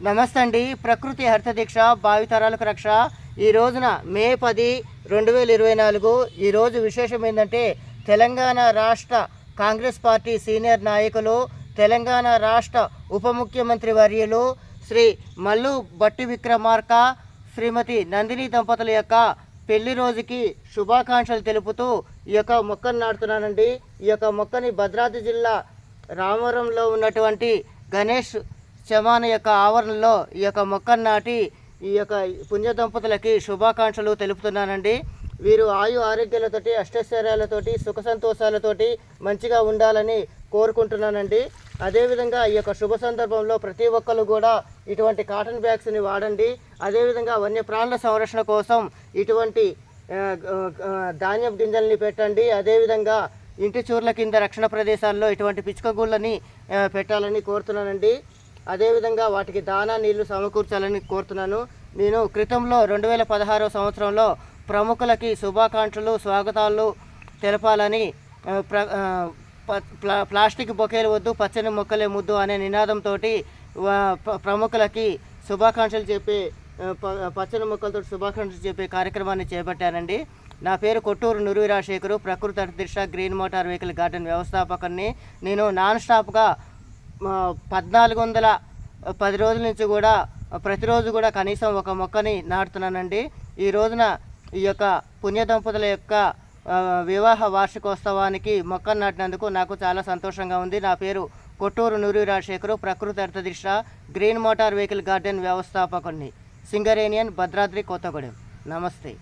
నమస్తే అండి. ప్రకృతి హరిత దీక్ష భావితరాలకు రక్ష. ఈ రోజున మే 10, 2024 ఈరోజు విశేషం ఏంటంటే తెలంగాణ రాష్ట్ర కాంగ్రెస్ పార్టీ సీనియర్ నాయకులు, తెలంగాణ రాష్ట్ర ఉప ముఖ్యమంత్రి వర్యులు శ్రీ మల్లు బట్టి విక్రమార్క, శ్రీమతి నందిని దంపతుల యొక్క పెళ్లి రోజుకి శుభాకాంక్షలు తెలుపుతూ ఈ యొక్క మొక్కను నాటుతున్నానండి. ఈ యొక్క మొక్కని భద్రాద్రి జిల్లా రామవరంలో ఉన్నటువంటి గణేష్ శమాన యొక్క ఆవరణలో ఈ యొక్క మొక్కను నాటి ఈ యొక్క పుణ్య దంపతులకి శుభాకాంక్షలు తెలుపుతున్నానండి. వీరు ఆయు ఆరోగ్యాలతోటి, అష్టైశ్వర్యాలతోటి, సుఖ సంతోషాలతోటి మంచిగా ఉండాలని కోరుకుంటున్నానండి. అదేవిధంగా ఈ యొక్క శుభ సందర్భంలో ప్రతి ఒక్కరు కూడా ఇటువంటి కాటన్ బ్యాగ్స్ని వాడండి. అదేవిధంగా వన్యప్రాణుల సంరక్షణ కోసం ఇటువంటి ధాన్యం గింజల్ని పెట్టండి. అదేవిధంగా ఇంటి చూర్ల కింద రక్షణ ప్రదేశాల్లో ఇటువంటి పిచ్చుక గుళ్ళని పెట్టాలని కోరుతున్నానండి. అదేవిధంగా వాటికి దానా నీళ్లు సమకూర్చాలని కోరుతున్నాను. నేను క్రితంలో 2016 సంవత్సరంలో ప్రముఖులకి శుభాకాంక్షలు, స్వాగతాలు తెలపాలని ప్లాస్టిక్ బొకేలు వద్దు, పచ్చని మొక్కలే ముద్దు అనే నినాదంతో ప్రముఖులకి శుభాకాంక్షలు చెప్పే పచ్చని మొక్కలతో శుభాకాంక్షలు చెప్పే కార్యక్రమాన్ని చేపట్టానండి. నా పేరు Kottoor నురువి Rajasekhar, Prakruthi Haritha Deeksha green motor vehicle garden వ్యవస్థాపకుని. నేను నాన్ స్టాప్గా 1410 రోజుల నుంచి కూడా ప్రతిరోజు కూడా కనీసం ఒక మొక్కని నాటుతున్నానండి. ఈ రోజున ఈ యొక్క పుణ్య దంపతుల యొక్క వివాహ వార్షికోత్సవానికి మొక్కను నాటినందుకు నాకు చాలా సంతోషంగా ఉంది. నా పేరు Kottoor నురువి Rajasekhar, Prakruthi Haritha Deeksha green motor vehicle garden వ్యవస్థాపకుని, సింగరేనియన్, భద్రాద్రి కొత్తగూడెం. నమస్తే.